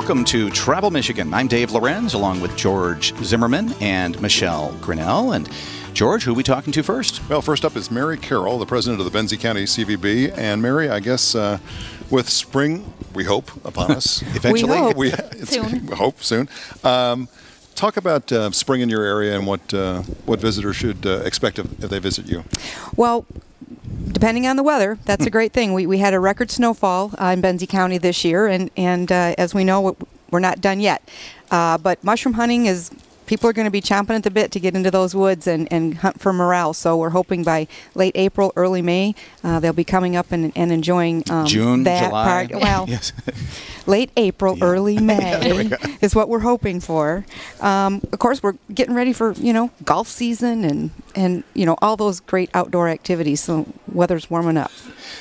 welcome to Travel Michigan. I'm Dave Lorenz, along with George Zimmerman and Michelle Grinnell. And George, who are we talking to first? Well, first up is Mary Carroll, the president of the Benzie County CVB. And Mary, I guess with spring, we hope, upon us. Eventually. We hope soon. Talk about spring in your area and what visitors should expect if they visit you. Well, depending on the weather, that's a great thing. We had a record snowfall in Benzie County this year, and as we know, we're not done yet. But mushroom hunting is, people are going to be chomping at the bit to get into those woods and hunt for morel. So we're hoping by late April, early May, they'll be coming up and enjoying June, that July. part. Well, yes. late April, early May is what we're hoping for. Of course, we're getting ready for, golf season and all those great outdoor activities. So weather's warming up.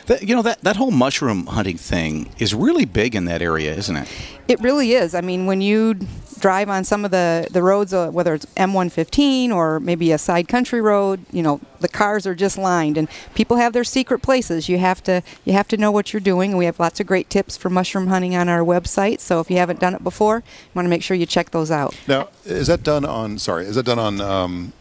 That whole mushroom hunting thing is really big in that area, isn't it? It really is. I mean, when you drive on some of the roads, whether it's M115 or maybe a side country road, the cars are just lined, and people have their secret places. You have to know what you're doing, and we have lots of great tips for mushroom hunting on our website. So if you haven't done it before, you want to make sure you check those out. Now, is that done on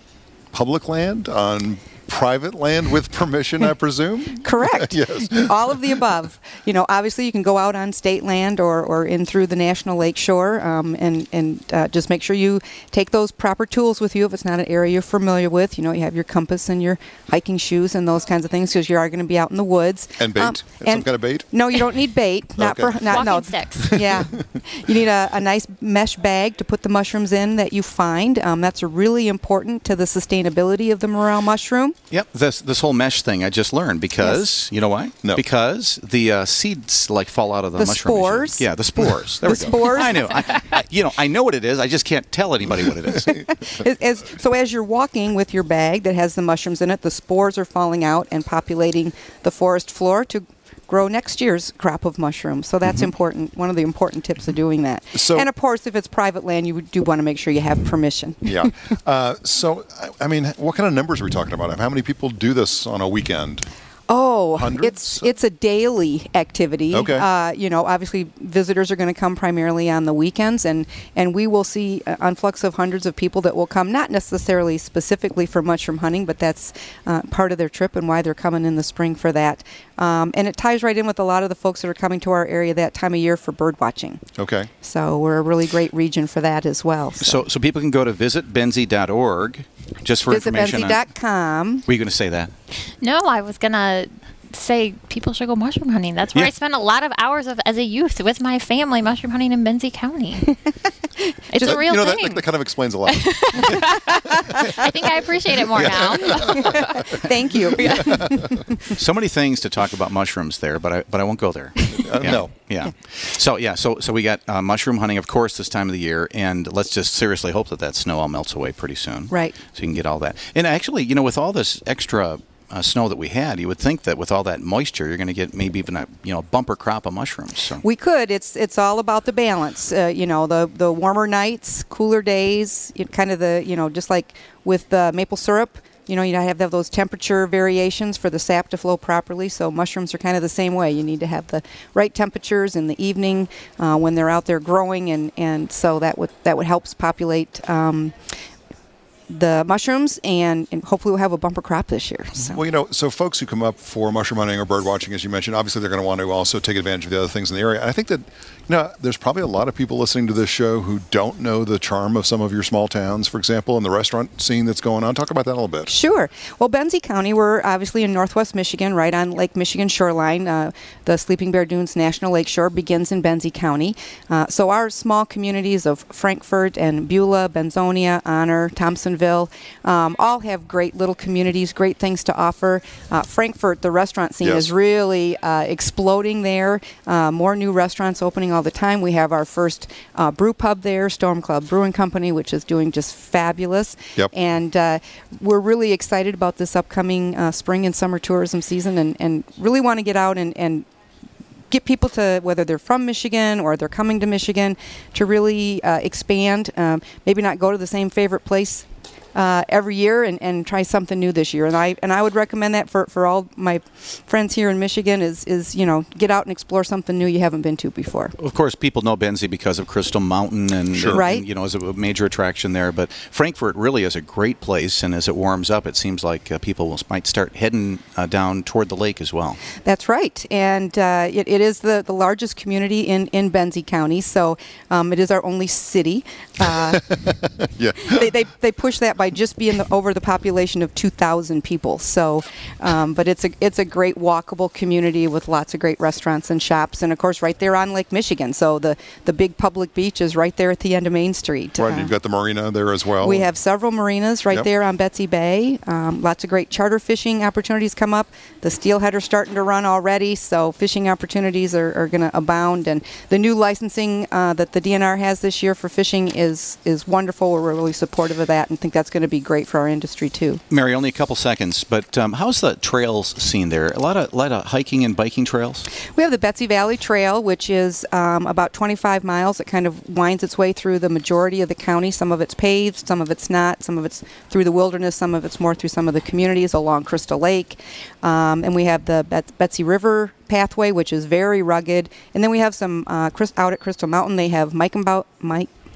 public land, on private land with permission, I presume? Correct. Yes. All of the above. Obviously you can go out on state land or in through the National Lakeshore, and just make sure you take those proper tools with you if it's not an area you're familiar with. You have your compass and your hiking shoes and those kinds of things, because you are going to be out in the woods. And bait? Some kind of bait? No, you don't need bait. Walking sticks. Yeah. You need a nice mesh bag to put the mushrooms in that you find. That's really important to the sustainability of the morel mushroom. Yep, this whole mesh thing I just learned because, you know why? No. Because the seeds fall out of the mushroom. Spores. Yeah, the spores. There we go. Spores. I knew. I know what it is. I just can't tell anybody what it is. So as you're walking with your bag that has the mushrooms in it, the spores are falling out and populating the forest floor to grow next year's crop of mushrooms. So that's important. One of the important tips of doing that. And of course, if it's private land, you do want to make sure you have permission. Yeah. So, I mean, what kind of numbers are we talking about? How many people do this on a weekend? Oh, Hundreds? it's a daily activity. Okay. Obviously visitors are going to come primarily on the weekends, and we will see an influx of hundreds of people that will come, not necessarily specifically for mushroom hunting, but that's part of their trip and why they're coming in the spring for that. And it ties right in with a lot of the folks that are coming to our area that time of year for bird watching. Okay. So we're a really great region for that as well. So people can go to visitbenzie.org just for information. Visitbenzie.com. Were you going to say that? No, I was going to say people should go mushroom hunting. That's where I spent a lot of hours as a youth with my family mushroom hunting in Benzie County. It's a real thing. That kind of explains a lot. I think I appreciate it more now. Thank you. So many things to talk about mushrooms there, but I won't go there. No. Yeah. So we got mushroom hunting, of course, this time of the year, and let's just seriously hope that snow all melts away pretty soon. Right. So you can get all that. And actually, with all this extra snow that we had, you would think that with all that moisture, you're going to get maybe even a bumper crop of mushrooms. So. We could. It's all about the balance. The warmer nights, cooler days, kind of just like with the maple syrup. You have to have those temperature variations for the sap to flow properly. So mushrooms are kind of the same way. You need to have the right temperatures in the evening when they're out there growing, and so that would help populate the mushrooms, and hopefully we'll have a bumper crop this year. So. Well, so folks who come up for mushroom hunting or bird watching, as you mentioned, obviously they're going to want to also take advantage of the other things in the area. And I think that there's probably a lot of people listening to this show who don't know the charm of some of your small towns, for example, and the restaurant scene that's going on. Talk about that a little bit. Sure. Well, Benzie County, we're obviously in northwest Michigan, right on Lake Michigan shoreline. The Sleeping Bear Dunes National Lakeshore begins in Benzie County. So our small communities of Frankfort and Beulah, Benzonia, Honor, Thompsonville, all have great little communities, great things to offer. Frankfort, the restaurant scene is really exploding there. More new restaurants opening all the time. We have our first brew pub there, Storm Club Brewing Company, which is doing just fabulous. Yep. And we're really excited about this upcoming spring and summer tourism season, and really want to get out and get people to, whether they're from Michigan or they're coming to Michigan, to really expand. Maybe not go to the same favorite place every year and try something new this year. And I would recommend that for all my friends here in Michigan is get out and explore something new you haven't been to before. Of course, people know Benzie because of Crystal Mountain and, Right. and is a major attraction there. But Frankfort really is a great place, and as it warms up, it seems like people might start heading down toward the lake as well. That's right, and it is the largest community in Benzie County, so it is our only city. Yeah. They push that by just being over the population of 2,000 people. So, but it's a great walkable community with lots of great restaurants and shops, and of course right there on Lake Michigan. So the big public beach is right there at the end of Main Street. Right, you've got the marina there as well. We have several marinas right there on Betsy Bay. Lots of great charter fishing opportunities come up. The steelhead are starting to run already, so fishing opportunities are going to abound. And the new licensing that the DNR has this year for fishing is wonderful. We're really supportive of that and think that's going to be great for our industry too. Mary, only a couple seconds, but how's the trails scene there? A lot of hiking and biking trails? We have the Betsy Valley Trail, which is about 25 miles. It kind of winds its way through the majority of the county. Some of it's paved, some of it's not, some of it's through the wilderness, some of it's more through some of the communities along Crystal Lake. And we have the Betsy River pathway, which is very rugged. And then we have some out at Crystal Mountain. They have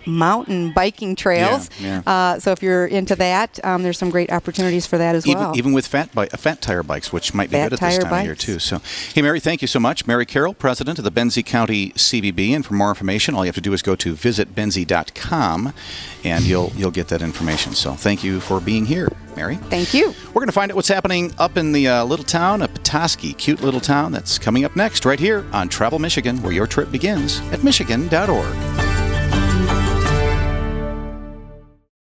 mountain biking trails. Yeah. So if you're into that, there's some great opportunities for that as well. Even with fat tire bikes, which might be good at this time of year too. So, hey, Mary, thank you so much. Mary Carroll, president of the Benzie County CVB, and for more information, all you have to do is go to visitbenzie.com, and you'll get that information. So, thank you for being here, Mary. Thank you. We're going to find out what's happening up in the little town of Petoskey, cute little town. That's coming up next, right here on Travel Michigan, where your trip begins at michigan.org.